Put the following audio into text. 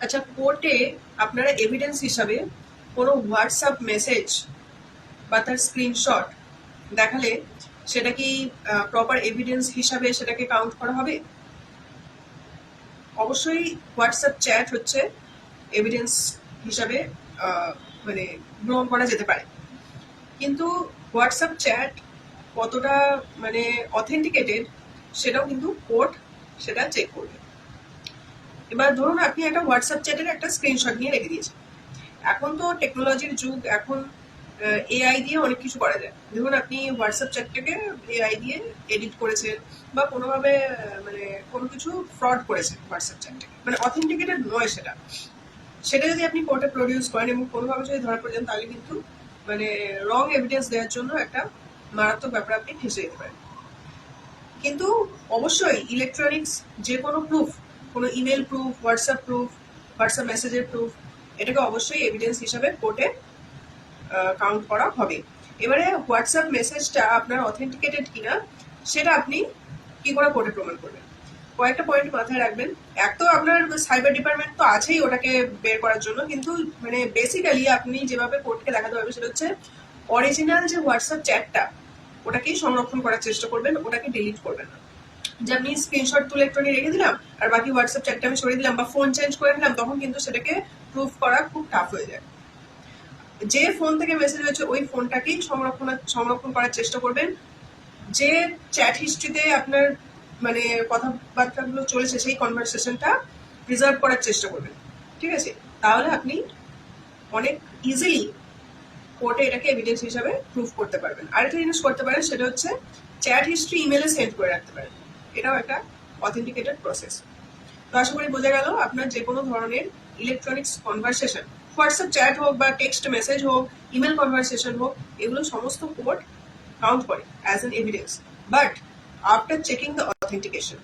আচ্ছা, কোর্টে আপনারা এভিডেন্স হিসাবে কোনো হোয়াটসঅ্যাপ মেসেজ বা তার স্ক্রিনশট দেখালে সেটা কি প্রপার এভিডেন্স হিসাবে সেটাকে কাউন্ট করা হবে? অবশ্যই হোয়াটসঅ্যাপ চ্যাট হচ্ছে এভিডেন্স হিসাবে মানে গ্রহণ করা যেতে পারে, কিন্তু হোয়াটসঅ্যাপ চ্যাট কতটা মানে অথেন্টিকেটেড সেটাও কিন্তু কোর্ট সেটা চেক করবে। এবার ধরুন আপনি একটা হোয়াটসঅ্যাপ চ্যাটের একটা স্ক্রিনশট নিয়ে রেখে দিয়েছেন। এখন তো টেকনোলজির যুগ, এখন এআই দিয়ে অনেক কিছু করা যায়। ধরুন আপনি হোয়াটসঅ্যাপ চ্যাটটাকে এআই দিয়ে এডিট করেছেন বা কোনোভাবে মানে কোনো কিছু ফ্রড করেছেন হোয়াটসঅ্যাপ চ্যাটটাকে, মানে অথেন্টিকেটেড নয় সেটা। সেটা যদি আপনি কোর্টে প্রডিউস করেন এবং কোনোভাবে যদি ধরা পড়ে যান, তাহলে কিন্তু মানে রং এভিডেন্স দেওয়ার জন্য একটা মারাত্মক ব্যাপার আপনি ফেঁসে যেতে পারেন। কিন্তু অবশ্যই ইলেকট্রনিক্স যে কোনো প্রুফ, কোনো ইমেল প্রুফ, হোয়াটসঅ্যাপ মেসেজের প্রুফ, এটাকে অবশ্যই এভিডেন্স হিসাবে কোর্টে কাউন্ট করা হবে। এবারে হোয়াটসঅ্যাপ মেসেজটা আপনার অথেন্টিকেটেড কিনা সেটা আপনি কি করে কোর্টে প্রমাণ করবেন? কয়েকটা পয়েন্ট মাথায় রাখবেন। এক তো আপনার সাইবার ডিপার্টমেন্ট তো আছেই ওটাকে বের করার জন্য, কিন্তু মানে বেসিক্যালি আপনি যেভাবে কোর্টকে দেখাতে পারবেন সেটা হচ্ছে অরিজিনাল যে হোয়াটসঅ্যাপ চ্যাটটা ওটাকেই সংরক্ষণ করার চেষ্টা করবেন, ওটাকে ডিলিট করবেন না। যে আমি স্ক্রিনশট তুলে একটুখানি রেখে দিলাম আর বাকি হোয়াটসঅ্যাপ চ্যাটটা আমি সরিয়ে দিলাম বা ফোন চেঞ্জ করে দিলাম, তখন কিন্তু সেটাকে প্রুফ করা খুব টাফ হয়ে যায়। যে ফোন থেকে মেসেজ হয়েছে ওই ফোনটাকেই সংরক্ষণ করার চেষ্টা করবেন। যে চ্যাট হিস্ট্রিতে আপনার মানে কথাবার্তাগুলো চলেছে সেই কনভারসেশনটা প্রিজার্ভ করার চেষ্টা করবেন, ঠিক আছে? তাহলে আপনি অনেক ইজিলি কোর্টে এটাকে এভিডেন্স হিসাবে প্রুফ করতে পারবেন। আরেকটা জিনিস করতে পারেন, সেটা হচ্ছে চ্যাট হিস্ট্রি ইমেলে সেন্ড করে রাখতে পারেন। এটাও একটা অথেন্টিকেটেড প্রসেস। তো আশা করি বোঝা গেল, আপনার যে কোনো ধরনের ইলেকট্রনিক্স কনভারসেশন, হোয়াটসঅ্যাপ চ্যাট হোক বা টেক্সট মেসেজ হোক, ইমেল কনভারসেশন হোক, এগুলো সমস্ত কোর্ট কাউন্ট করে as an evidence, but after checking the authentication.